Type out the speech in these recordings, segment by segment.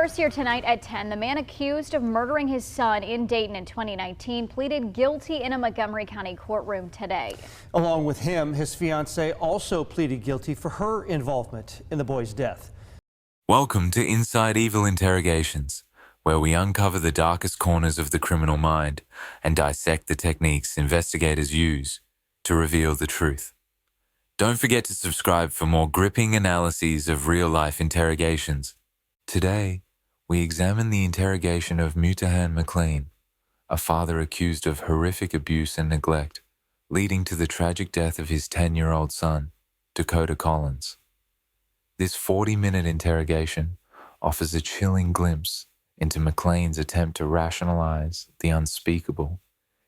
First here tonight at 10, the man accused of murdering his son in Dayton in 2019 pleaded guilty in a Montgomery County courtroom today. Along with him, his fiancée also pleaded guilty for her involvement in the boy's death. Welcome to Inside Evil Interrogations, where we uncover the darkest corners of the criminal mind and dissect the techniques investigators use to reveal the truth. Don't forget to subscribe for more gripping analyses of real-life interrogations. Today, we examine the interrogation of Mutahan McLean, a father accused of horrific abuse and neglect, leading to the tragic death of his 10-year-old son, Dakota Collins. This 40-minute interrogation offers a chilling glimpse into McLean's attempt to rationalize the unspeakable,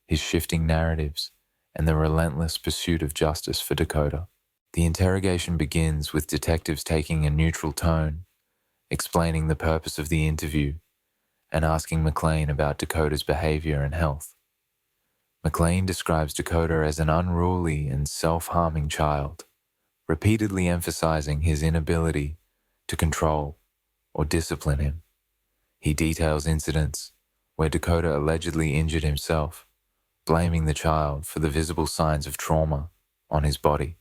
his shifting narratives, and the relentless pursuit of justice for Dakota. The interrogation begins with detectives taking a neutral tone, explaining the purpose of the interview, and asking McLean about Dakota's behavior and health. McLean describes Dakota as an unruly and self-harming child, repeatedly emphasizing his inability to control or discipline him. He details incidents where Dakota allegedly injured himself, blaming the child for the visible signs of trauma on his body.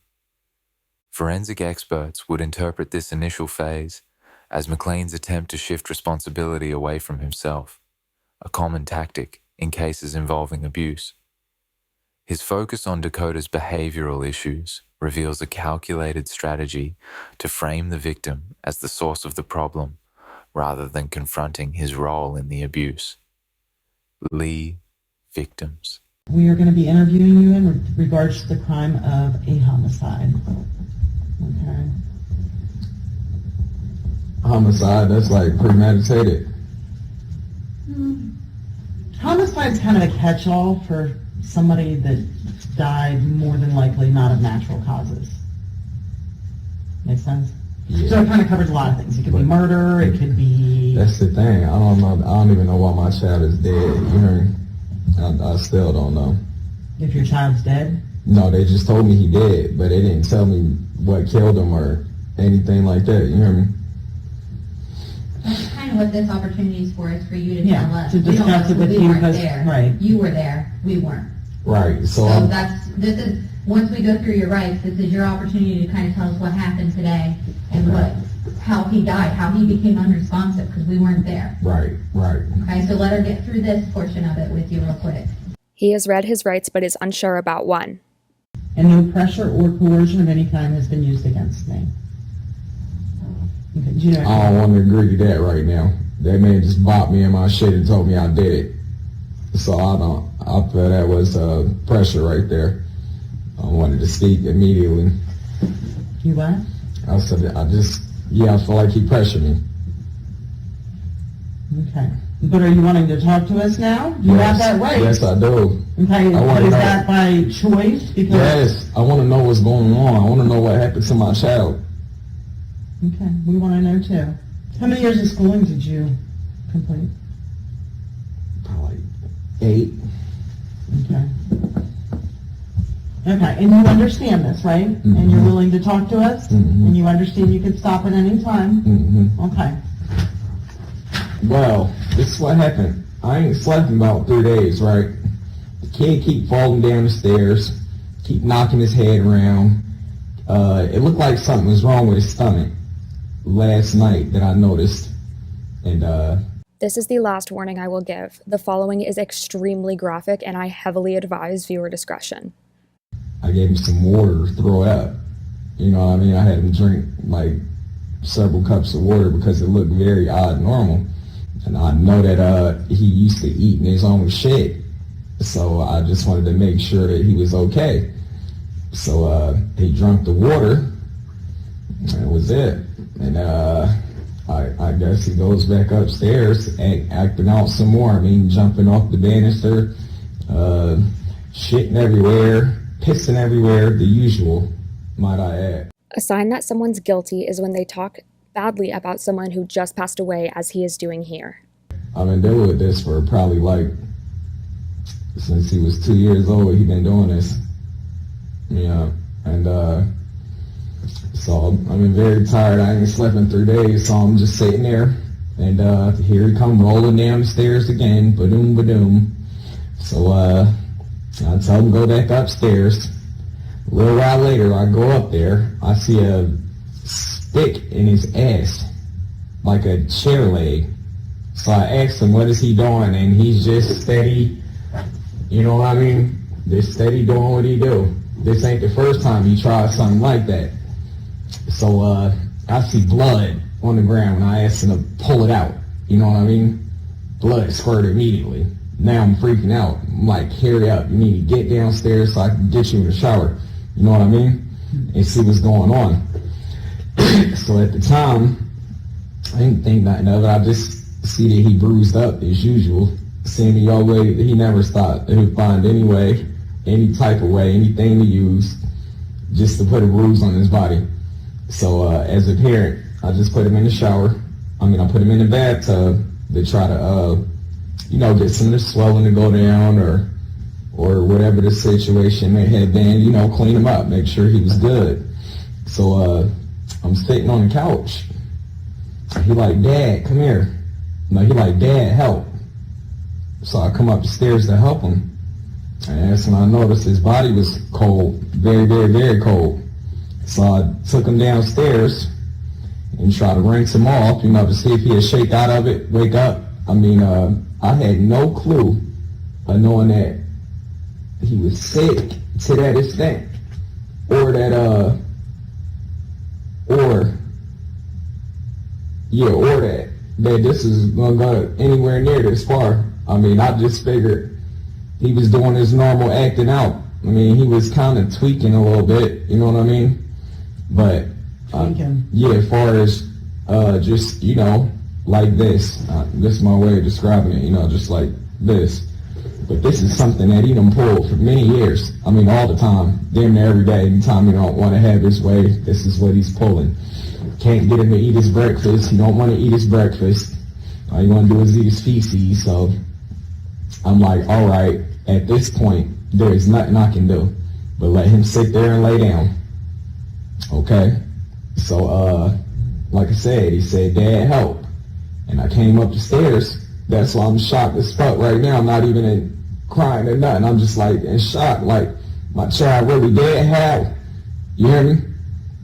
Forensic experts would interpret this initial phase as McLean's attempt to shift responsibility away from himself, a common tactic in cases involving abuse. His focus on Dakota's behavioral issues reveals a calculated strategy to frame the victim as the source of the problem rather than confronting his role in the abuse. Lee victims. We are going to be interviewing you in regards to the crime of a homicide. Okay. Homicide, that's like premeditated. Homicide's kind of a catch-all for somebody that died more than likely not of natural causes. Make sense? Yeah. So it kind of covers a lot of things. It could be murder, it could be... That's the thing. I don't know. I don't even know why my child is dead. You hear me? I still don't know. If your child's dead? No, they just told me he dead, but they didn't tell me what killed him or anything like that. You hear me? That's kind of what this opportunity is for you to tell us. To discuss it with you because, right. You were there, we weren't. Right. So this is, once we go through your rights, this is your opportunity to kind of tell us what happened today and how he died, how he became unresponsive because we weren't there. Right. Okay, so let her get through this portion of it with you real quick. He has read his rights but is unsure about one. And no pressure or coercion of any kind has been used against me. Okay, do you know I don't want to agree to that right now. That man just bopped me in my shit and told me I did it. So I feel that was pressure right there. I wanted to speak immediately. You what? I said, I feel like he pressured me. Okay. But are you wanting to talk to us now? You have that right. Yes, I do. Okay, but is that by choice? Because yes, I want to know what's going on. I want to know what happened to my child. Okay, we want to know too. How many years of schooling did you complete? Probably 8. Okay. Okay, and you understand this, right? Mm-hmm. And you're willing to talk to us? Mm-hmm. And you understand you can stop at any time? Mm-hmm. Okay. Well, this is what happened. I ain't slept in about 3 days, right? The kid keep falling down the stairs, keep knocking his head around. It looked like something was wrong with his stomach last night that I noticed. And This is the last warning I will give. The following is extremely graphic and I heavily advise viewer discretion. I gave him some water to throw up. You know what I mean? I had him drink like several cups of water because it looked very odd and normal. And I know that he used to eat in his own shit. So I just wanted to make sure that he was okay. So he drank the water. That was it. And I guess he goes back upstairs acting out some more. I mean, jumping off the banister, shitting everywhere, pissing everywhere, the usual, might I add. A sign that someone's guilty is when they talk badly about someone who just passed away, as he is doing here. I've been dealing with this for probably since he was 2 years old. He's been doing this. Yeah, and so I've been very tired. I ain't slept in 3 days, so I'm just sitting there And here he come rolling down the stairs again, ba-doom, ba-doom. So I tell him go back upstairs. A little while later, I go up there. I see a stick in his ass, like a chair leg. So I asked him, what is he doing? And he's just steady, you know what I mean? Just steady doing what he do. This ain't the first time he tried something like that. So I see blood on the ground and I asked him to pull it out. You know what I mean? Blood squirted immediately. Now I'm freaking out. I'm like, hurry up. You need to get downstairs so I can get you in the shower. You know what I mean? And see what's going on. So at the time, I didn't think nothing of it. I just see that he bruised up as usual. Seeing the young way, he never stopped. He would find any way, any type of way, anything to use just to put a bruise on his body. So as a parent, I just put him in the shower. I put him in the bathtub to try to, get some of the swelling to go down or whatever the situation may have been, clean him up, make sure he was good. So I'm sitting on the couch. He like, Dad, come here. No, he like, Dad, help. So I come up the stairs to help him. And that's when I noticed his body was cold, very, very, very cold. So I took him downstairs and tried to rinse him off, to see if he'd shake out of it, wake up. I had no clue of knowing that he was sick to that extent, or that this is gonna go anywhere near this far. I just figured he was doing his normal acting out. He was kind of tweaking a little bit, you know what I mean? But as far as just like this. This is my way of describing it, just like this. But this is something that he done pulled for many years. All the time, damn near every day. Anytime he don't want to have his way, this is what he's pulling. Can't get him to eat his breakfast. He don't want to eat his breakfast. All you want to do is eat his feces. So I'm like, all right, at this point, there is nothing I can do but let him sit there and lay down. Okay? So, like I said, he said, Dad, help. And I came up the stairs. That's why I'm shocked as fuck right now. I'm not even crying or nothing. I'm just like in shock. Like, my child really dead? How? You hear me?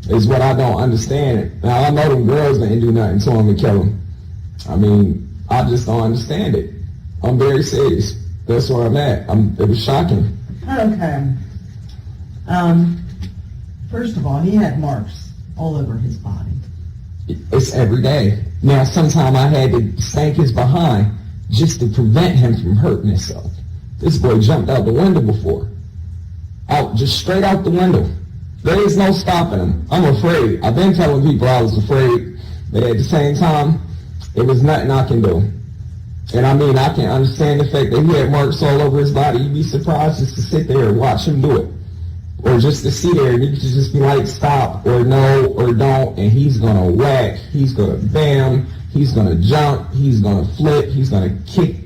Is what I don't understand. Now, I know them girls didn't do nothing to him to kill him. I just don't understand it. I'm very serious. That's where I'm at. It was shocking. Okay. First of all, he had marks all over his body. It's every day. Now, sometime I had to spank his behind just to prevent him from hurting himself. This boy jumped out the window before. Just straight out the window. There is no stopping him. I'm afraid. I've been telling people I was afraid, but at the same time, it was nothing I can do. And I can understand the fact that he had marks all over his body. You'd be surprised just to sit there and watch him do it. Or just to sit there and you could just be like, stop, or no, or don't, and he's going to whack, he's going to bam, he's going to jump, he's going to flip, he's going to kick.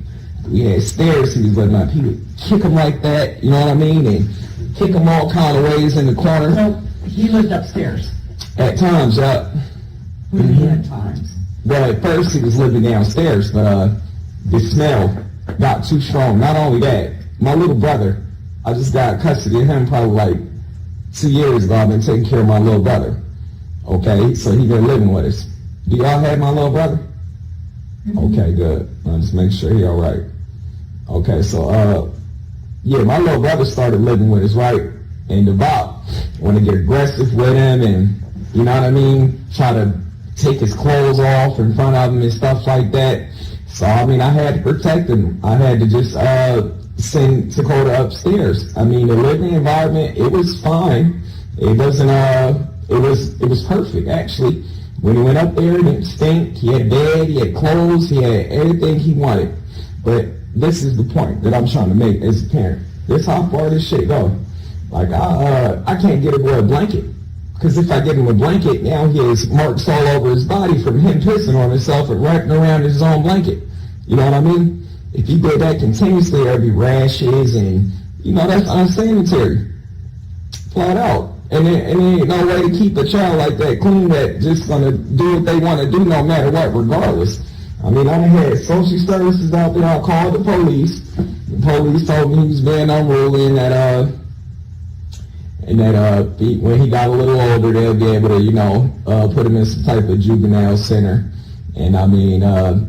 We had stairs he was letting up. He would kick him like that, you know what I mean? And kick him all kind of ways in the corner. So he lived upstairs? At times, yeah. What do you mean at times? Well, at first he was living downstairs, but the smell got too strong. Not only that, my little brother, I just got custody of him probably like 2 years ago. I've been taking care of my little brother. Okay, so he been living with us. Do y'all have my little brother? Okay, good. I'll just make sure he all right. Okay, so my little brother started living with us, right? And the Bob want to get aggressive with him, and you know what I mean, try to take his clothes off in front of him and stuff like that. So I had to protect him. I had to just send Dakota upstairs. The living environment, it was fine. It wasn't it was perfect actually. When he went up there, it didn't stink. He had bed, he had clothes, he had everything he wanted. But this is the point that I'm trying to make as a parent. This how far this shit go. Like I can't get a boy a blanket. Because if I give him a blanket, now he has marks all over his body from him pissing on himself and wrapping around his own blanket. You know what I mean? If you did that continuously, there'd be rashes and, that's unsanitary. Flat out. And there ain't no way to keep a child like that clean that just going to do what they want to do no matter what, regardless. I mean, I done had social services out there. I called the police. The police told me he was being unruly and that when he got a little older, they'll be able to, put him in some type of juvenile center. And I mean,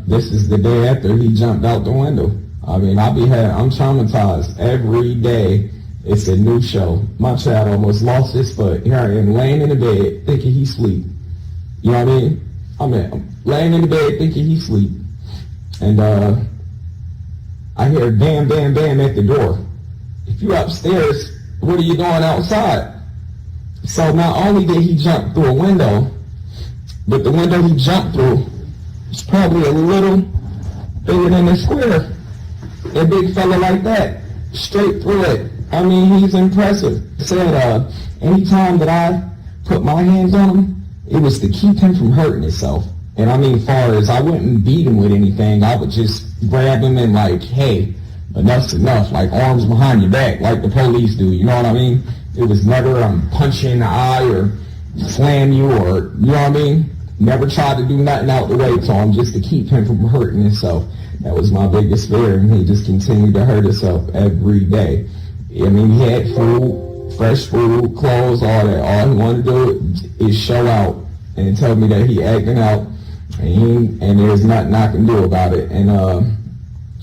this is the day after he jumped out the window. I mean, I'm traumatized. Every day, it's a new show. My child almost lost his foot. Here I am laying in the bed thinking he's asleep. You know what I mean? I'm laying in the bed thinking he's asleep. And I hear bam, bam, bam at the door. If you're upstairs, what are you doing outside? So not only did he jump through a window, but the window he jumped through was probably a little bigger than a square. A big fella like that, straight through it. I mean, he's impressive. Said anytime that I put my hands on him, it was to keep him from hurting himself. And I mean, far as I wouldn't beat him with anything, I would just grab him and like, hey, enough's enough, like arms behind your back, like the police do, you know what I mean? It was never punch you in the eye or slam you or, you know what I mean? Never tried to do nothing out the way to him just to keep him from hurting himself. That was my biggest fear, and he just continued to hurt himself every day. I mean, he had food, fresh food, clothes, all that. All he wanted to do is show out and tell me that he acting out, and there's nothing I can do about it. And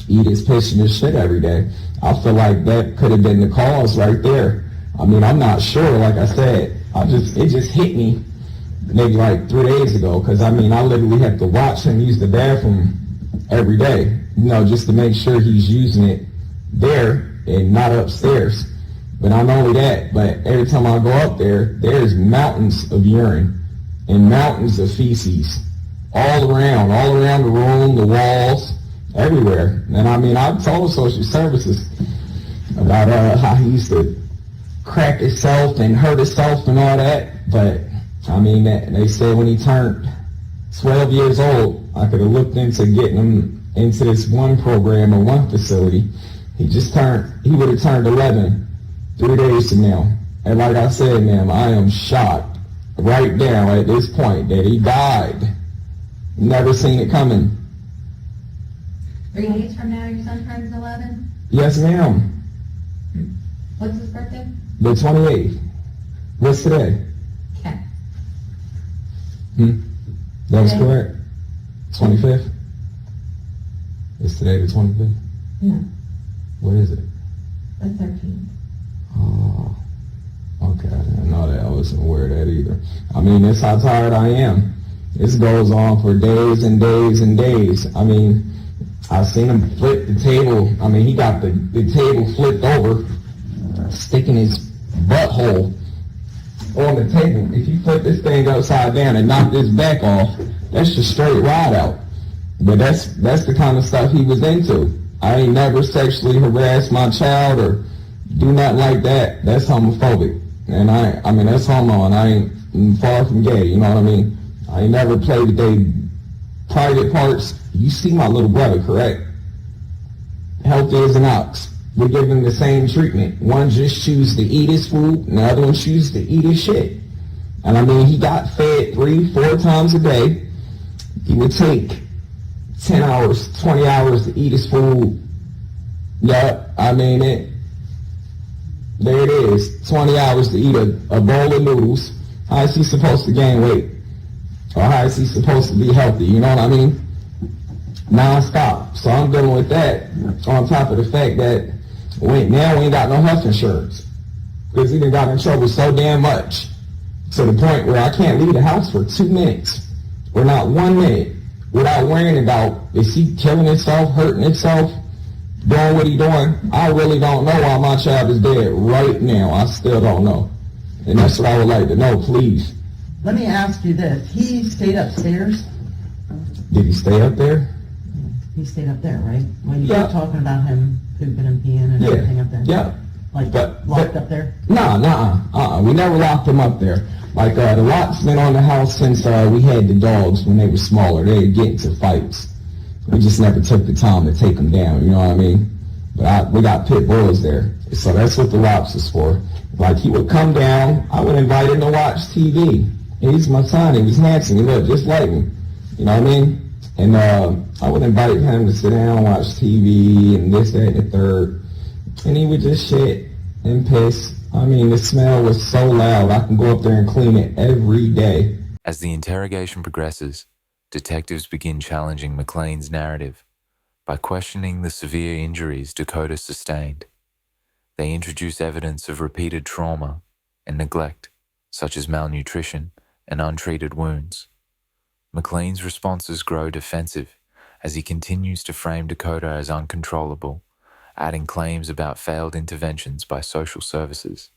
eat his piss and his shit every day. I feel like that could have been the cause right there. I mean, I'm not sure. Like I said, it just hit me maybe like 3 days ago, because I mean, I literally have to watch him use the bathroom every day, just to make sure he's using it there and not upstairs. But not only that, but every time I go up there, there's mountains of urine and mountains of feces all around the room, the walls, everywhere. And I mean, I've told social services about how he used to crack himself and hurt himself and all that. But I mean, they said when he turned 12 years old, I could have looked into getting him into this one program or one facility. He would have turned 11 3 days from now. And like I said, ma'am, I am shocked right now at this point that he died. Never seen it coming. 3 days from now, your son turns 11? Yes, ma'am. What's his birthday? The 28th. What's today? Okay. That was correct. 25th? Is today the 25th? No, What is it? the 13th. Oh, okay. I didn't know that. I wasn't aware of that either. I mean, that's how tired I am. This goes on for days and days and days. I mean, I've seen him flip the table. I mean, he got the table flipped over, sticking his butthole on the table. If you flip this thing upside down and knock this back off, that's just straight ride out. But that's the kind of stuff he was into. I ain't never sexually harassed my child or do nothing like that. That's homophobic. And I mean, that's homo, and I ain't far from gay, you know what I mean? I ain't never played with they private parts. You see my little brother, correct? Healthy as an ox. We give him the same treatment. One just chooses to eat his food, and the other one chooses to eat his shit. And I mean, he got fed 3-4 times a day. He would take 10 hours, 20 hours to eat his food. Yep, I mean it. There it is. 20 hours to eat a bowl of noodles. How is he supposed to gain weight? Or how is he supposed to be healthy? You know what I mean? Non-stop. So I'm dealing with that on top of the fact that now we ain't got no health insurance. Because he done got in trouble so damn much to the point where I can't leave the house for 2 minutes or not 1 minute without worrying about, is he killing himself, hurting himself, doing what he doing? I really don't know why my child is dead right now. I still don't know. And that's what I would like to know, please. Let me ask you this. He stayed upstairs? Did he stay up there? He stayed up there, right? When you Yeah. were talking about him pooping and peeing and everything up there? Yeah. Like, But- locked up there? Nah. We never locked him up there. Like, the lock's been on the house since we had the dogs when they were smaller. They'd get into fights. We just never took the time to take them down, you know what I mean? But we got pit bulls there. So that's what the locks is for. Like, he would come down, I would invite him to watch TV. He's my son, he was handsome, he looked just like me. You know what I mean? And I would invite him to sit down, watch TV, and this, that, and the third. And he would just shit and piss. I mean, the smell was so loud, I can go up there and clean it every day. As the interrogation progresses, detectives begin challenging McLean's narrative by questioning the severe injuries Dakota sustained. They introduce evidence of repeated trauma and neglect, such as malnutrition and untreated wounds. McLean's responses grow defensive as he continues to frame Dakota as uncontrollable, adding claims about failed interventions by social services.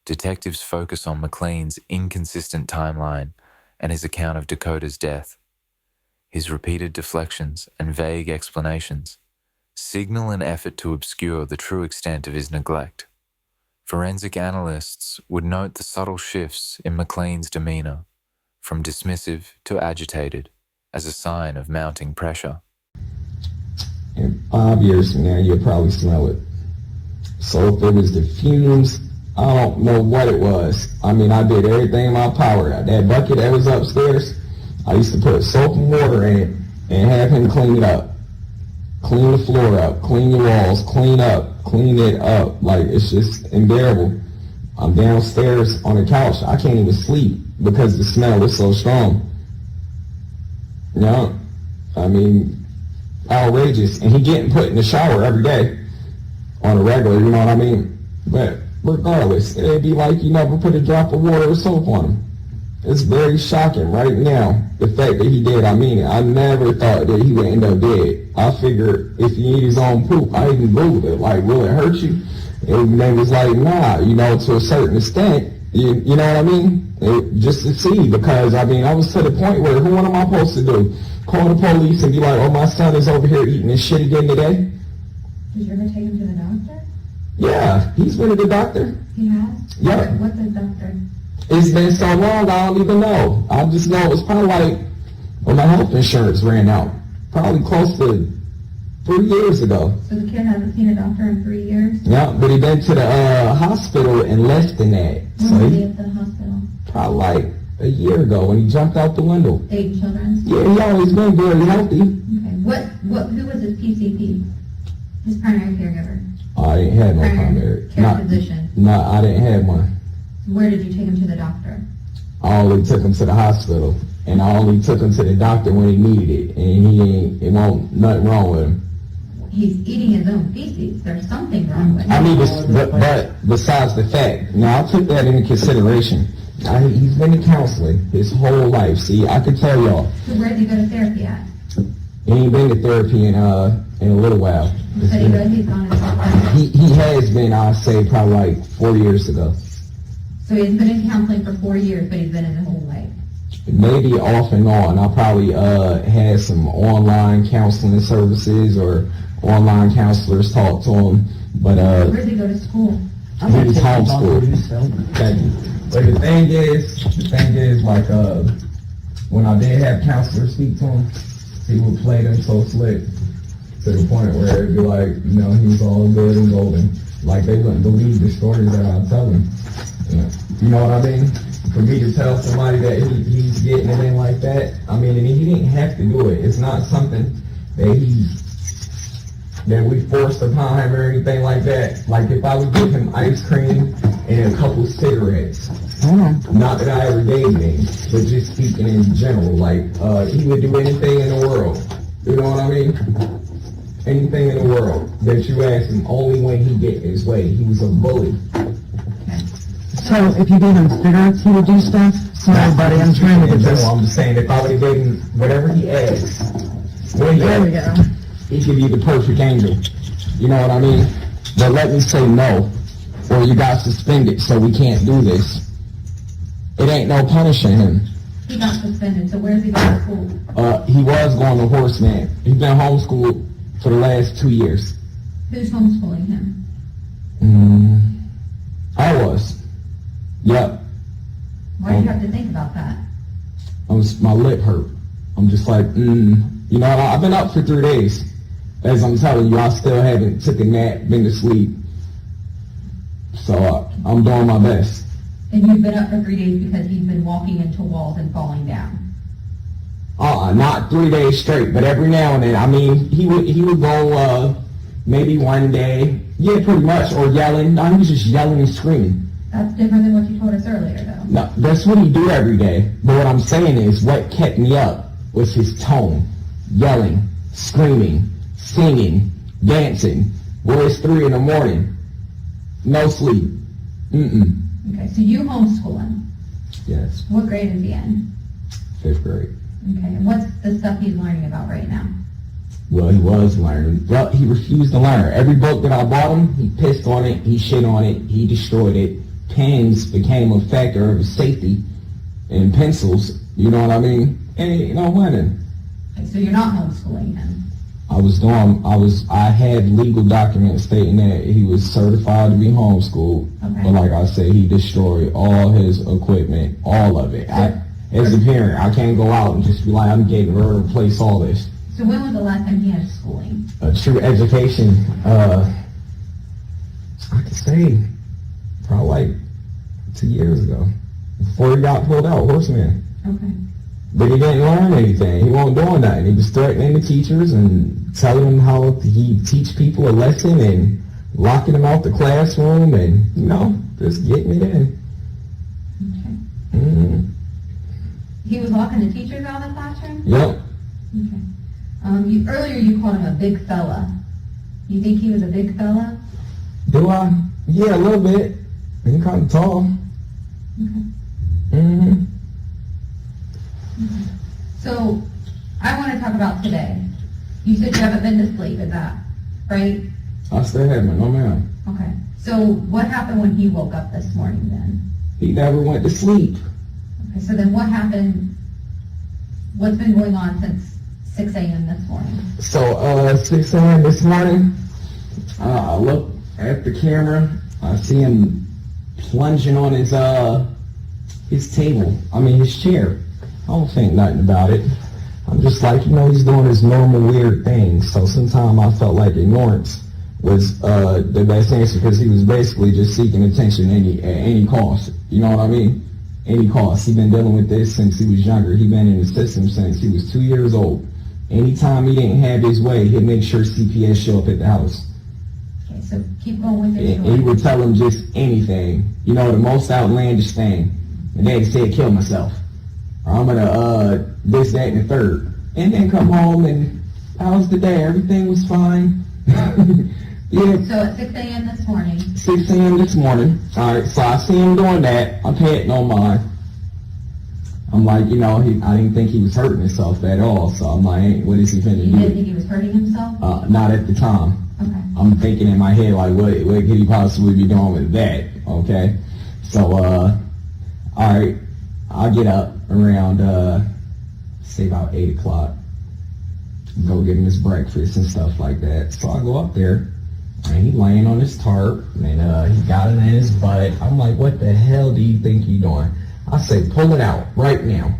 Detectives focus on McLean's inconsistent timeline and his account of Dakota's death. His repeated deflections and vague explanations signal an effort to obscure the true extent of his neglect. Forensic analysts would note the subtle shifts in McLean's demeanor, from dismissive to agitated, as a sign of mounting pressure. In 5 years from now, you'll probably smell it. So if it was the fumes, I don't know what it was. I mean, I did everything in my power. That bucket that was upstairs, I used to put soap and water in it and have him clean it up. Clean the floor up, clean the walls, clean it up. Like, it's just unbearable. I'm downstairs on the couch. I can't even sleep because the smell is so strong. You know, I mean, outrageous. And he getting put in the shower every day on a regular, you know what I mean? But regardless, it'd be like you never put a drop of water or soap on him. It's very shocking right now, the fact that he did. I mean it. I never thought that he would end up dead. I figured if he ate his own poop, I even Googled it, like, will it hurt you? And they was like, nah, you know, to a certain extent, you know what I mean? Just to see, because, I mean, I was to the point where, what am I supposed to do? Call the police and be like, oh, my son is over here eating his shit again today? Did you ever take him to the doctor? Yeah, he's been to the doctor. He has? Yeah. What's the doctor? It's been so long, I don't even know. I just know it's probably like when my health insurance ran out. Probably close to 3 years ago. So the kid hasn't seen a doctor in 3 years? Yeah, but he been to the hospital and left in that. When was he at the hospital? Probably like a year ago when he jumped out the window. Dayton Children's? Yeah, he always been very healthy. Okay. Who was his PCP? His primary caregiver? I didn't have no primary care physician? No, I didn't have one. Where did you take him to the doctor? I only took him to the hospital, and I only took him to the doctor when he needed it, and it won't nothing wrong with him. He's eating his own feces. There's something wrong with him. I mean, but besides the fact, now I took that into consideration. He's been in counseling his whole life. See, I could tell y'all. So where did he go to therapy at? He ain't been to therapy in a little while. So he's gone to therapy. He has been, I'd say, probably like 4 years ago. So he's been in counseling for 4 years, but he's been in his whole life. Maybe off and on. I probably had some online counseling services or online counselors talk to him. But where does he go to school? He was homeschooled. Thank you. But the thing is, like, when I did have counselors speak to him, he would play them so slick to the point where it'd be like, you know, he was all good and golden. Like, they wouldn't believe the stories that I tell them. You know what I mean? For me to tell somebody that he's getting it in like that, I mean, and he didn't have to do it. It's not something that we forced upon him or anything like that. Like, if I would give him ice cream and a couple cigarettes, not that I ever gave him, but just speaking in general, like, he would do anything in the world. You know what I mean? Anything in the world that you ask him, only when he get his way. He was a bully. So if you gave him cigarettes, he would do stuff? Sorry, buddy, I'm trying to get this. I'm just saying, if I would have given him whatever he asked, There we go. he could be the perfect angel. You know what I mean? But let me say no, or you got suspended, so we can't do this. It ain't no punishing him. He got suspended, so where's he going to school? He was going to Horseman. He's been homeschooled for the last 2 years. Who's homeschooling him? I was. Yep. Why do you have to think about that? My lip hurt. I'm just like, You know, I've been up for 3 days. As I'm telling you, I still haven't took a nap, been to sleep. So I'm doing my best. And you've been up for 3 days because he's been walking into walls and falling down. Not 3 days straight, but every now and then. I mean, he would go maybe one day, yeah, pretty much, or yelling. No, he was just yelling and screaming. That's different than what you told us earlier, though. No, that's what he do every day. But what I'm saying is, what kept me up was his tone, yelling, screaming, singing, dancing. Well, it's 3 in the morning, no sleep. Okay, so you homeschool him. Yes, What grade is he in? 5th grade. Okay, and what's the stuff he's learning about right now? Well, he was learning, but he refused to learn. Every book that I bought him, he pissed on it, he shit on it, he destroyed it. Pens became a factor of his safety, and pencils, you know what I mean? And you know, learning. Okay, so you're not homeschooling him. I had legal documents stating that he was certified to be homeschooled. Okay. But like I said, he destroyed all his equipment, all of it. As a parent, I can't go out and just be like, I'm getting ready to replace all this. So when was the last time he had schooling? A true education, I could say probably like 2 years ago, before he got pulled out, horseman. Okay. But he didn't learn anything. He wasn't doing nothing. He was threatening the teachers and telling them how he teach people a lesson and locking them out the classroom and, you know, just getting it in. Okay. Mm-hmm. He was locking the teachers out of the classroom? Yep. Okay. Earlier you called him a big fella. You think he was a big fella? Do I? Yeah, a little bit. He's kind of tall. Okay. Mm-hmm. So, I want to talk about today. You said you haven't been to sleep, is that right? I still haven't, no ma'am. Okay. So, what happened when he woke up this morning then? He never went to sleep. Okay, so then what happened? What's been going on since 6 a.m. this morning? So, 6 a.m. this morning, I look at the camera. I see him plunging on his table. his chair. I don't think nothing about it. I'm just like, he's doing his normal weird things. So sometimes I felt like ignorance was the best answer, because he was basically just seeking attention at any cost. You know what I mean? Any cost. He's been dealing with this since he was younger. He's been in the system since he was 2 years old. Anytime he didn't have his way, he'd make sure CPS show up at the house. Okay, so keep going with it. And he would tell him just anything. The most outlandish thing. And then he said, kill myself. Or I'm gonna, this, that, and the third. And then come home and, how's the day? Everything was fine. Yeah. So at 6 a.m. this morning. 6 a.m. this morning. Alright, so I see him doing that. I'm paying no mind. I'm like, I didn't think he was hurting himself at all. So I'm like, hey, what is he finna do? You didn't think he was hurting himself? Not at the time. Okay. I'm thinking in my head, like, what could he possibly be doing with that? Okay. So, alright, I get up around, say about 8 o'clock. Go get him his breakfast and stuff like that. So I go up there, and he's laying on his tarp, and he got it in his butt. I'm like, what the hell do you think you're doing? I say, pull it out right now.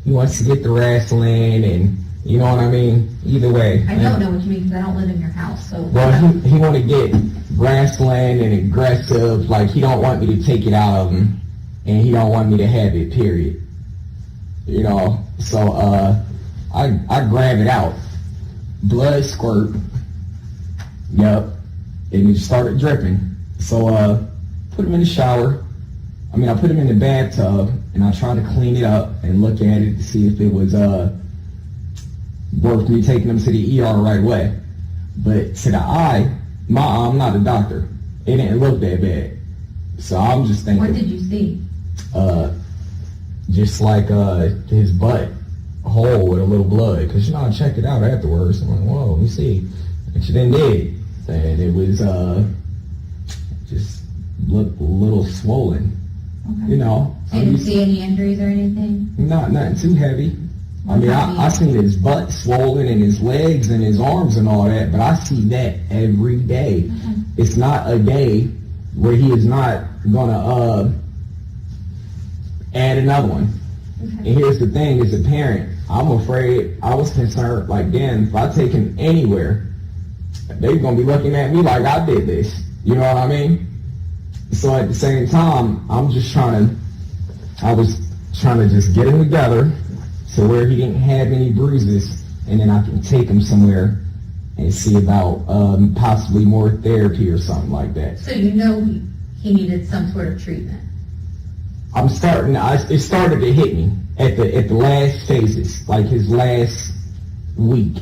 He wants to get the wrestling, and you know what I mean? Either way. I don't know what you mean, because I don't live in your house, so. Well, he want to get wrestling and aggressive. Like, he don't want me to take it out of him, and he don't want me to have it, period. So, I grab it out. Blood squirt. Yep. And it started dripping. So, put him in the shower. I put him in the bathtub, and I tried to clean it up and look at it to see if it was, worth me taking him to the ER right away. But to the eye, I'm not a doctor. It didn't look that bad. So I'm just thinking. What did you see? Just like, his butt hole with a little blood. Because, I checked it out afterwards. I'm like, whoa, let me see. And she then did. And it was, just looked a little swollen. Okay. So you didn't see any injuries or anything? Nothing too heavy. I seen his butt swollen and his legs and his arms and all that, but I see that every day. Okay. It's not a day where he is not gonna add another one. Okay. And here's the thing, as a parent, I'm afraid, I was concerned, like, damn, if I take him anywhere, they're gonna be looking at me like I did this. You know what I mean? So at the same time, I was trying to just get him together, to where he didn't have any bruises, and then I can take him somewhere and see about possibly more therapy or something like that. So you know he needed some sort of treatment. It started to hit me at the last phases, like his last week.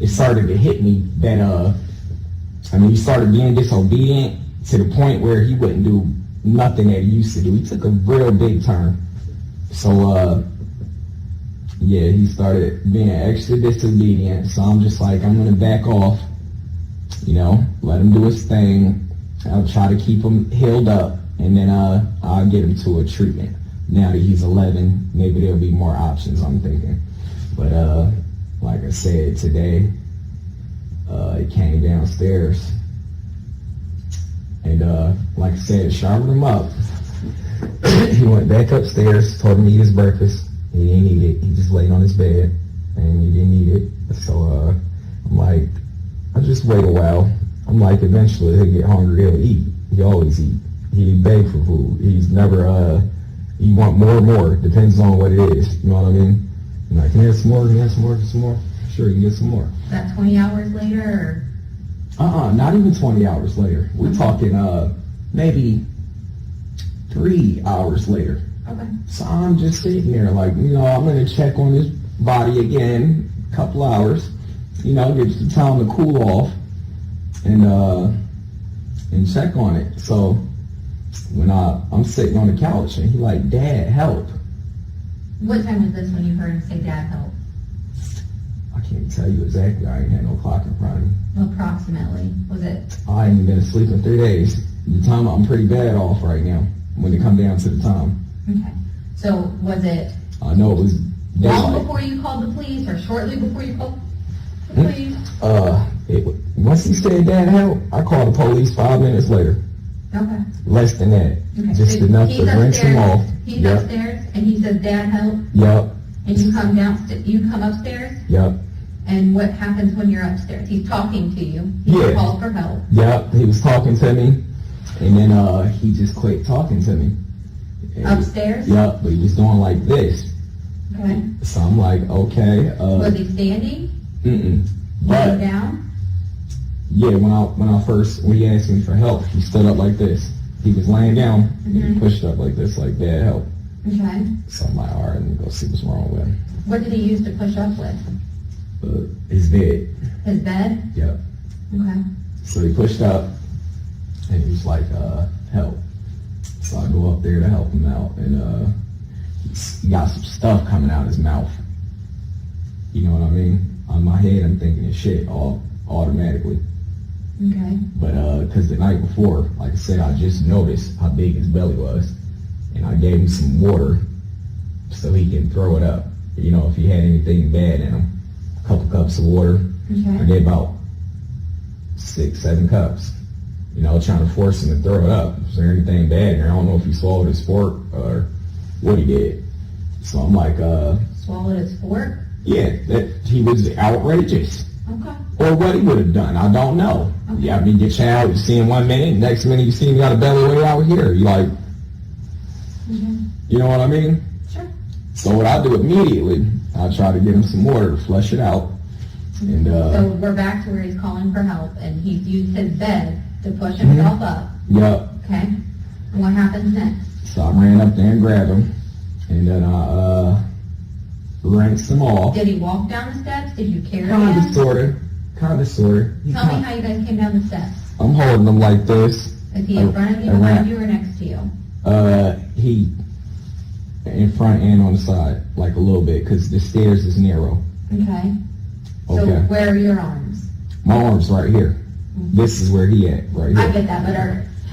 It started to hit me that he started being disobedient to the point where he wouldn't do nothing that he used to do. He took a real big turn. So he started being extra disobedient. So I'm just like, I'm gonna back off, let him do his thing. I'll try to keep him healed up, and then I'll get him to a treatment. Now that he's 11, maybe there'll be more options, I'm thinking. But like I said, today, he came downstairs, and like I said, sharpened him up. He went back upstairs, told him to eat his breakfast. He didn't eat it. He just laid on his bed, and he didn't eat it. So I'm like, I just wait a while. I'm like, eventually he'll get hungry, he'll eat. He always eat. He beg for food. He's never, he want more and more. Depends on what it is. You know what I mean? I'm like, can I have some more? Can I have some more? Some more? Sure, you can get some more. That 20 hours later, or? Not even 20 hours later. We're talking maybe 3 hours later. Okay. So I'm just sitting there like, I'm going to check on his body again, a couple hours, get some time to cool off and check on it. So when I'm sitting on the couch and he like, Dad, help. What time was this when you heard him say, Dad, help? I can't tell you exactly. I ain't had no clock in front of me. Approximately. Was it? I ain't been asleep in 3 days. The time, I'm pretty bad off right now when it come down to the time. Okay. So was it I know it was daylight. long before you called the police or shortly before you called the police? Once he said, Dad, help, I called the police 5 minutes later. Okay. Less than that. Okay. Just So enough to rinse him off. He's upstairs and he says, Dad, help. Yep. And you come downstairs, you come upstairs? Yep. And what happens when you're upstairs? He's talking to you. He called for help. Yep. He was talking to me, and then he just quit talking to me. And Upstairs? Yep. But he was doing like this. Okay. So I'm like, okay. Was he standing? Mm-mm. Laying But down? yeah, when he asked me for help, he stood up like this. He was laying down, and he pushed up like this, like, Dad, help. Okay. So I'm like, all right, let me go see what's wrong with him. What did he use to push up with? His bed. His bed? Yep. Okay. So he pushed up, and he was like, help. So I go up there to help him out, and he got some stuff coming out of his mouth. You know what I mean? On my head, I'm thinking of shit all automatically. Okay. But because the night before, like I said, I just noticed how big his belly was, and I gave him some water so he can throw it up. If he had anything bad in him, a couple cups of water. Okay. I gave about 6-7 cups. Trying to force him to throw it up. Is there anything bad in there? I don't know if he swallowed his fork or what he did. So I'm like, Swallowed his fork? yeah, that he was outrageous. Okay. Or what he would have done, I don't know. Okay. Yeah, you get out, you see him 1 minute, next minute you see him got a belly way out here. You like, you know what I mean? Sure. So what I do immediately, I try to get him some water to flush it out. And So we're back to where he's calling for help, and he's used his bed to push himself up. Yep. Okay. And what happens next? So I ran up there and grabbed him, and then I rinsed him off. Did he walk down the steps? Did you carry Kinda him? sorta. Tell me how you guys came down the steps. I'm holding him like this. Is he in front of you, behind you, or next to you? He in front and on the side, like a little bit, because the stairs is narrow. Okay. So Okay. where are your arms? My arm's right here. This is where he at, right I here. get that, but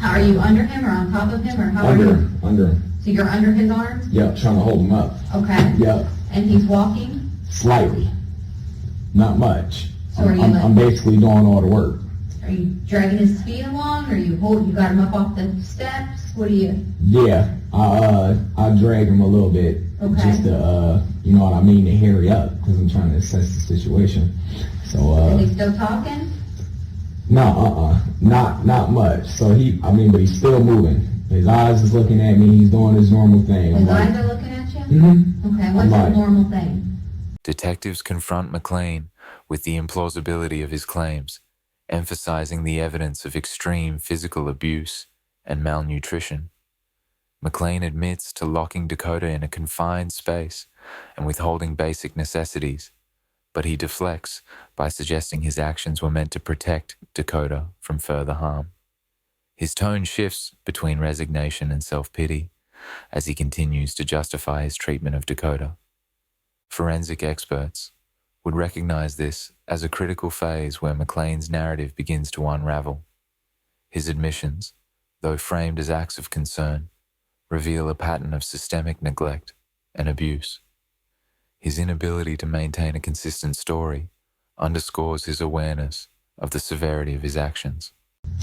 are you under him or on top of him, or how are you? Under him. So you're under his arms? Yep, trying to hold him up. Okay. Yep, And he's walking? slightly. Not much. So are you I'm basically doing all the work. Are you dragging his feet along? Or you got him up off the steps? What do you? Yeah, I drag him a little bit, Okay. just to, you know what I mean, to hurry up, because I'm trying to assess the situation. So, Is he still talking? no, not much. So but he's still moving. His eyes is looking at me. He's doing his normal thing. His eyes are looking at you? Mm-hmm. Okay, what's I'm his normal thing? detectives confront McLean with the implausibility of his claims, emphasizing the evidence of extreme physical abuse and malnutrition. McLean admits to locking Dakota in a confined space and withholding basic necessities, but he deflects by suggesting his actions were meant to protect Dakota from further harm. His tone shifts between resignation and self-pity as he continues to justify his treatment of Dakota. Forensic experts would recognize this as a critical phase where McLean's narrative begins to unravel. His admissions, though framed as acts of concern, reveal a pattern of systemic neglect and abuse. His inability to maintain a consistent story underscores his awareness of the severity of his actions.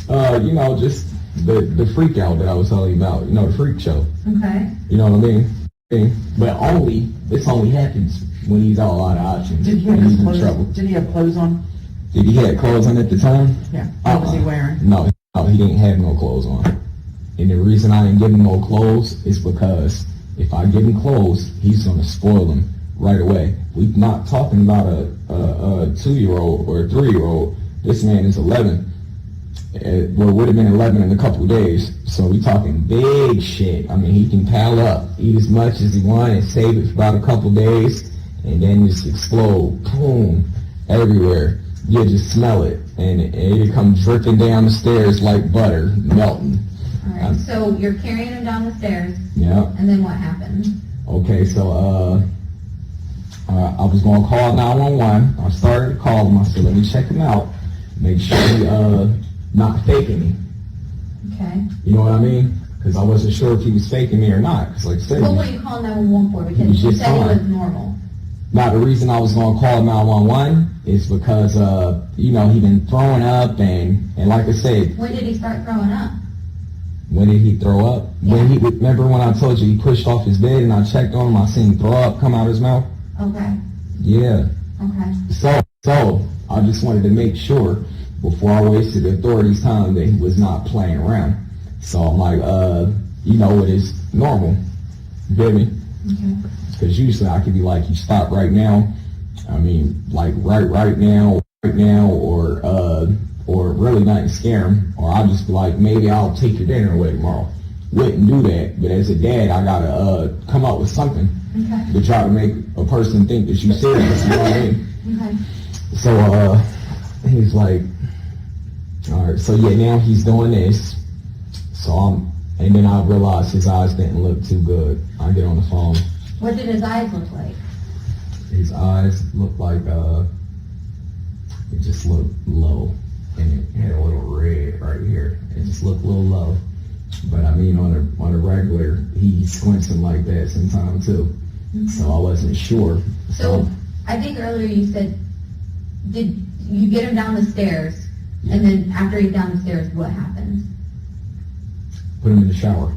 Just the freak out that I was telling you about, the freak show. Okay. You know what I mean? But this only happens when he's out a lot of options. Did he have his clothes? Did he have clothes on? Did he have clothes on at the time? Yeah. What was he wearing? No, he didn't have no clothes on. And the reason I didn't give him no clothes is because if I give him clothes, he's gonna spoil them right away. We're not talking about a 2-year-old or a 3-year-old. This man is 11. Well, would have been 11 in a couple of days. So we talking big shit. I mean, he can pile up, eat as much as he wants, and save it for about a couple of days, and then just explode, boom, everywhere. You just smell it, and it comes dripping down the stairs like butter, melting. All right. So you're carrying him down the stairs. Yeah. And then what happened? Okay, so I was gonna call 911. I started to call him. I said, let me check him out, make sure he not faking me. Okay. You know what I mean? Because I wasn't sure if he was faking me or not. Because like I said, What were you calling 911 for? Because was you just said he fine. was normal. now the reason I was gonna call 911 is because he been throwing up and like I said. When did he start throwing up? When did he throw up? Yeah. Remember when I told you he pushed off his bed and I checked on him, I seen him throw up come out of his mouth? Okay. Yeah. Okay. So I just wanted to make sure before I wasted the authorities' time that he was not playing around. So I'm like, it is normal. You get me? Okay. Because usually I could be like, you stop right now. I mean, like right now, or really not scare him, or I'll just be like, maybe I'll take your dinner away tomorrow. Wouldn't do that, but as a dad, I gotta come up with something to try to make a person think that you're serious. You know what I mean? Okay. So he's like, all right. So yeah, now he's doing this. So and then I realized his eyes didn't look too good. I get on the phone. What did his eyes look like? His eyes looked like it just looked low. And it had a little red right here. It just looked a little low. But I mean, on a regular, he squinting like that sometimes too. Mm-hmm. So I wasn't sure. So I think earlier you said, did you get him down the stairs? Yeah. And then after he's down the stairs, what happened? Put him in the shower.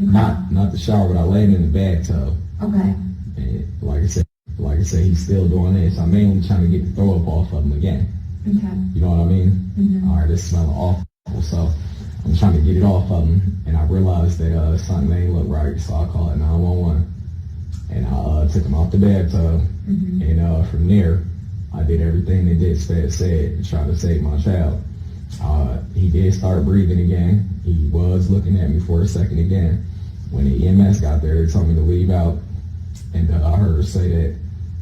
Okay. Not the shower, but I laid him in the bathtub. Okay. And like I said, he's still doing this. I'm mainly trying to get the throw up off of him again. Okay. You know what I mean? Mm-hmm. All right, it's smelling awful. So I'm trying to get it off of him, and I realized that something ain't look right. So I called 911, and I took him out the bathtub, mm-hmm. and from there, I did everything that Dispatch said to try to save my child. He did start breathing again. He was looking at me for a second again. When the EMS got there, they told me to leave out, and I heard her say that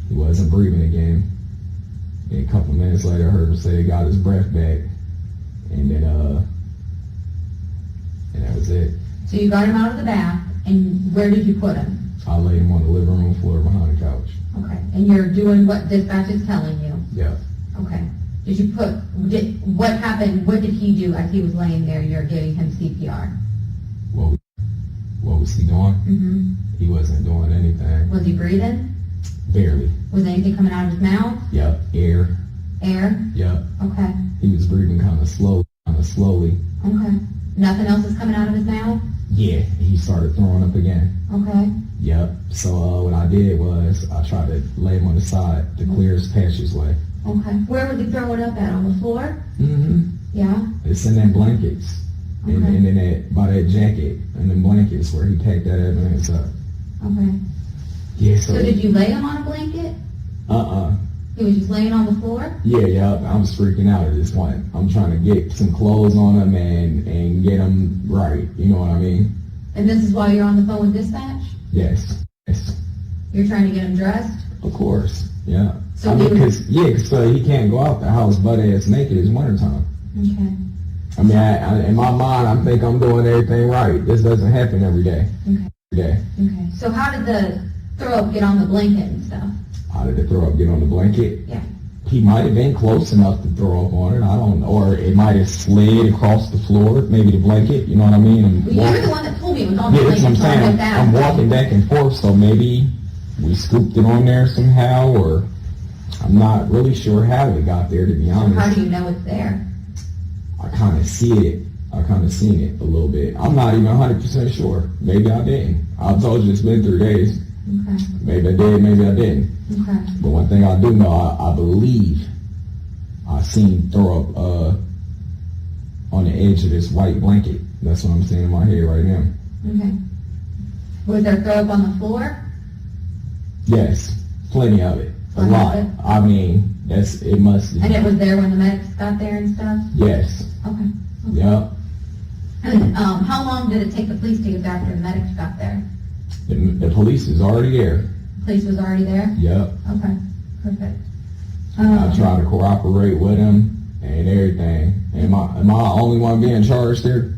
he wasn't breathing again. And a couple of minutes later, I heard him say he got his breath back, and then and that was it. So you got him out of the bath, and where did you put him? I laid him on the living room floor behind the couch. Okay. And you're doing what dispatch is telling you? Yeah. Okay. What happened, what did he do as he was laying there, you're giving him CPR? What was he doing? Mm-hmm. He wasn't doing anything. Was he breathing? Barely. Was anything coming out of his mouth? Yep. Air. Air? Yep. Okay. He was breathing kind of slowly. Okay. Nothing else is coming out of his mouth? Yeah. He started throwing up again. Okay. Yep. So what I did was I tried to lay him on the side to clear his passageway. Okay. Where was he throwing up at? On the floor? Mm-hmm. Yeah? It's in them blankets. Okay. And then by that jacket and the blankets where he packed that evidence up. Okay. Yeah, So did you lay him on a blanket? He was just laying on the floor? Yeah, I was freaking out at this point. I'm trying to get some clothes on him and get him right, you know what I mean? And this is why you're on the phone with dispatch? Yes. You're trying to get him dressed? Of course, yeah. So I mean, cause he can't go out the house butt ass naked. It's wintertime. Okay. I mean, in my mind, I think I'm doing everything right. This doesn't happen every day. Okay. Every day. Okay. So how did the throw up get on the blanket and stuff? How did the throw up get on the blanket? Yeah. He might have been close enough to throw up on it. I don't know. Or it might have slid across the floor, maybe the blanket. You know what I mean? Well, you're the one that told me it was on the Yeah, that's blanket. what I'm saying. I'm walking back and forth, so maybe we scooped it on there somehow, or I'm not really sure how it got there, to be honest. How do you know it's there? I kind of see it. I kind of seen it a little bit. I'm not even 100% sure. Maybe I didn't. I told you it's been 3 days. Okay. Maybe I did, maybe I didn't. Okay. But one thing I do know, I believe I seen throw up on the edge of this white blanket. That's what I'm seeing in my head right now. Okay. Was there throw up on the floor? Yes, plenty of it. A Plenty lot. of it? I mean, it must. And it was there when the medics got there and stuff? Yes. Okay. Yep. And how long did it take the police to get back when the medics got there? The police is already there. Police was already there? Yep. Okay, perfect. I try to cooperate with him and everything. Am I the only one being charged here?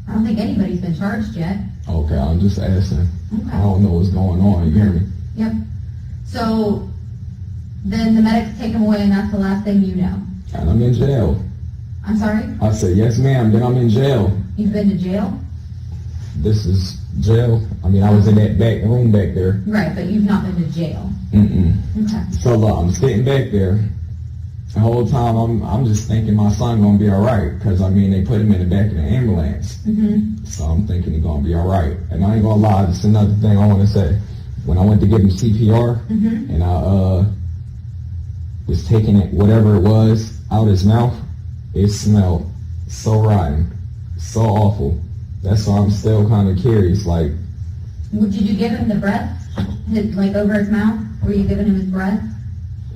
I don't think anybody's been charged yet. Okay, I'm just asking. Okay. I don't know what's going on. You hear me? Yep. So then the medics take him away, and that's the last thing you know. And I'm in jail. I'm sorry? I said, yes, ma'am. Then I'm in jail. You've been to jail? This is jail. I mean, I was in that back room back there. Right, but you've not been to jail. Okay. So look, I'm sitting back there. The whole time I'm just thinking my son gonna be all right, because I mean they put him in the back of the ambulance. So I'm thinking he's gonna be all right. And I ain't gonna lie, this is another thing I want to say. When I went to give him CPR and I was taking it, whatever it was, out his mouth, it smelled so rotten, so awful. That's why I'm still kind of curious. Like, Did you give him the breath? Like over his mouth? Were you giving him his breath?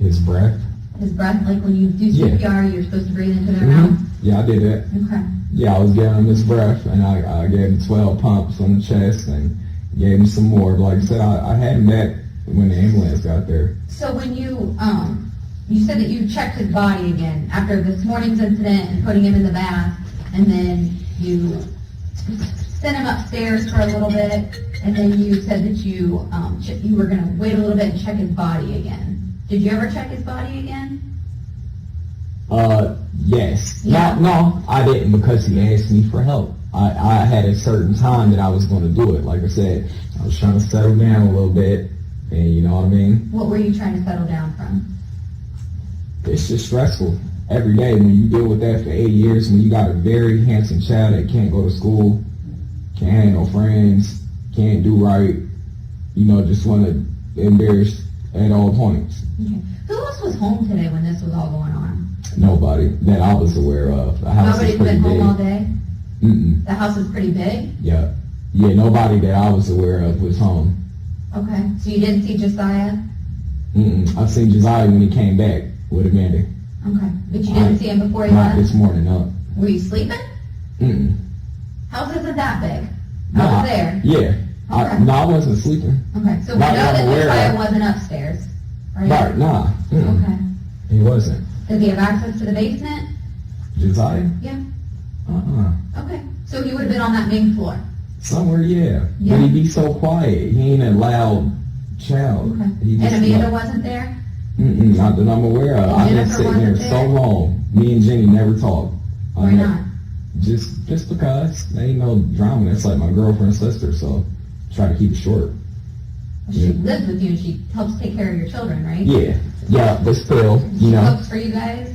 his breath. His breath, like when you do Yeah. CPR, you're supposed to breathe into their mouth? Yeah, I did that. Okay. Yeah, I was giving him his breath, and I gave him 12 pumps on the chest, and gave him some more. But like I said, I had him back when the ambulance got there. So when you said that you checked his body again after this morning's incident and putting him in the bath, and then you sent him upstairs for a little bit, and then you said that you were going to wait a little bit and check his body again. Did you ever check his body again? Yes. Yeah. No, I didn't, because he asked me for help. I had a certain time that I was going to do it. Like I said, I was trying to settle down a little bit, and you know what I mean? What were you trying to settle down from? It's just stressful. Every day when you deal with that for 8 years, when you got a very handsome child that can't go to school, can't have no friends, can't do right, you know, just want to embarrass at all points. Okay. Who else was home today when this was all going on? Nobody that I was aware of. The house Nobody's is pretty been home big. all day? Mm-mm. The house is pretty big? Yeah. Yeah, nobody that I was aware of was home. Okay. So you didn't see Josiah? Mm-mm. I seen Josiah when he came back with Amanda. Okay. But you didn't see him before he Not left? this morning, no. Were you sleeping? Mm-mm. House isn't that big. I Nah, was there. Yeah. Okay. No, I wasn't sleeping. Okay. So we know Not that that I'm aware Josiah of. wasn't upstairs, right? Right, nah. Mm-mm. Okay. He wasn't. Does he have access to the basement? Josiah? Yeah. Uh-uh. Okay. So he would have been on that main floor. Somewhere, yeah. Yeah. But he'd be so quiet. He ain't a loud child. Okay. He And just Amanda like- wasn't there? Mm-mm, not that I'm aware of. And I've been Jennifer sitting there wasn't so there? long. Me and Jenny never talked. Why not? Just because. There ain't no drama. That's like my girlfriend's sister, so try to keep it short. She Yeah. lives with you and she helps take care of your children, right? Yeah. Yeah, but still, you She know. cooks for you guys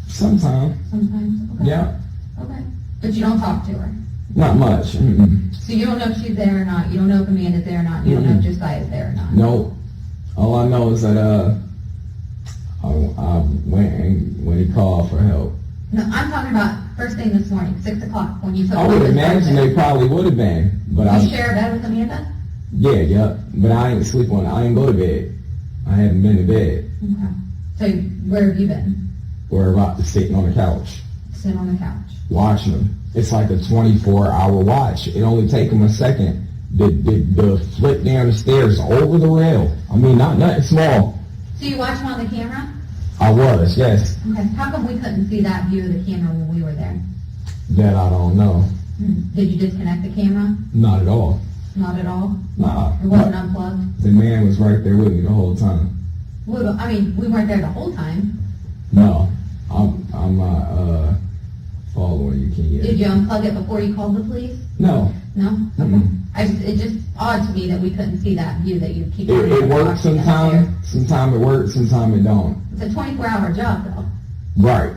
Sometime. sometimes? Okay. Yeah. Okay. But you don't talk to her. Not much. Mm-mm. So you don't know if she's there or not. You don't know if Amanda's there or not. You don't know if Josiah's there or not. No. All I know is that I went and when he called for help. No, I'm talking about first thing this morning, 6 o'clock, when you took I would his imagine birthday. they probably would have been, but You I share a bed with Amanda? Yeah. But I ain't sleep on it. I ain't go to bed. I haven't been to bed. Okay. So where have you been? We're about to sitting on the couch, Sitting on the couch. watching them. It's like a 24-hour watch. It only take them a second. The flip down the stairs over the rail. I mean, not nothing small. So you watch them on the camera? I was, yes. Okay. How come we couldn't see that view of the camera when we were there? That I don't know. Did you disconnect the camera? Not at all. Not at all? Nah. It wasn't unplugged? The man was right there with me the whole time. Well, I mean, we weren't there the whole time. No, I'm not following you, Ken. Did you unplug it before you called the police? No. No? Mm-mm. It's just odd to me that we couldn't see that view that you keep. It works sometime. Sometime it works. Sometime it don't. It's a 24-hour job, though. Right.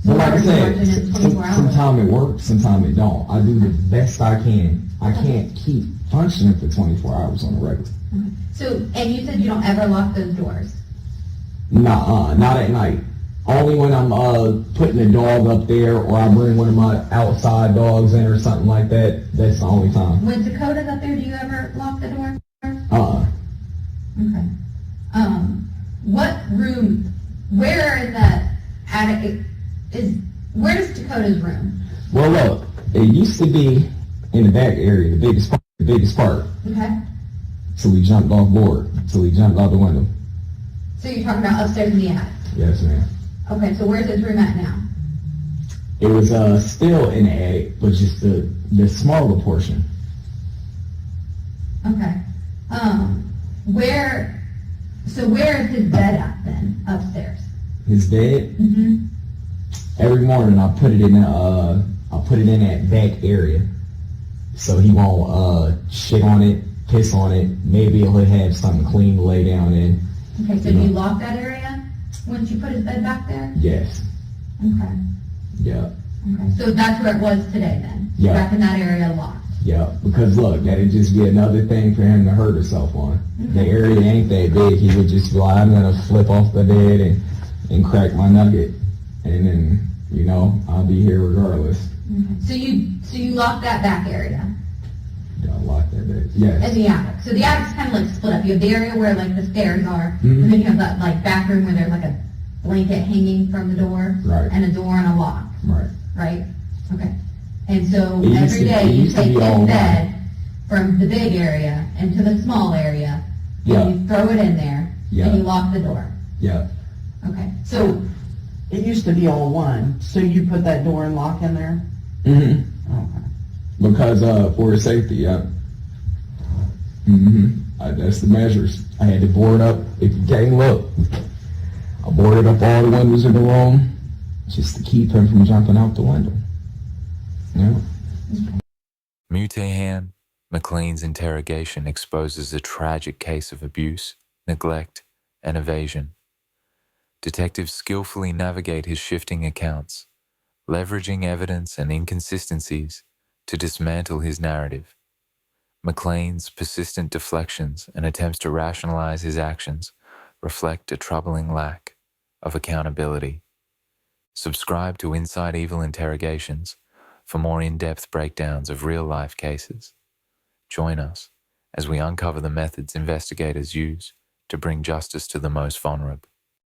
So But like I why are you said, working in 24 hours? sometime it works. Sometime it don't. I do the best I can. I can't keep functioning for 24 hours on a regular. So, and you said you don't ever lock those doors. Nah, not at night. Only when I'm putting a dog up there, or I bring one of my outside dogs in or something like that. That's the only time. When Dakota's up there, do you ever lock the door? Okay. What room, where in the attic where's Dakota's room? Well, look, it used to be in the back area, the biggest part. Okay. So we jumped off board. So we jumped out the window. So you're talking about upstairs in the attic. Yes, ma'am. Okay, so where's his room at now? It was still in the attic, but just the smaller portion. Okay. Where is his bed at then, upstairs? His bed. Mm-hmm. Every morning I put it in that back area, so he won't shit on it, piss on it. Maybe he'll have something clean to lay down in. Okay, so do you lock that area once you put his bed back there? Yes. Okay. Yeah. Okay. So that's where it was today then? Yeah. Back in that area locked? Yeah. Because look, that'd just be another thing for him to hurt himself on. The area ain't that big. He would just be like, I'm gonna flip off the bed and crack my nugget, and then I'll be here regardless. Okay. So you lock that back area? Yeah, lock that bed. Yes. In the attic. So the attic's kind of like split up. You have the area where like the stairs are, Mhm. and then you have that like back room where there's like a blanket hanging from the door, Right. and a door and a lock, Right. right? Okay. And so It used every to- day it you used to take be all his bed from the big area into the small area, Yeah. and you throw it in there, Yeah. and you lock the door. Yeah. Okay. So It used to be all one, so you put that door and lock in there? Mm-hmm. Okay. Because for his safety, yeah. That's the measures. I had to board up. If you can't look, I boarded up all the windows in the room just to keep him from jumping out the window. Yeah. Mutahan McLean's interrogation exposes a tragic case of abuse, neglect, and evasion. Detectives skillfully navigate his shifting accounts, leveraging evidence and inconsistencies to dismantle his narrative. McLean's persistent deflections and attempts to rationalize his actions reflect a troubling lack of accountability. Subscribe to Inside Evil Interrogations for more in-depth breakdowns of real-life cases. Join us as we uncover the methods investigators use to bring justice to the most vulnerable.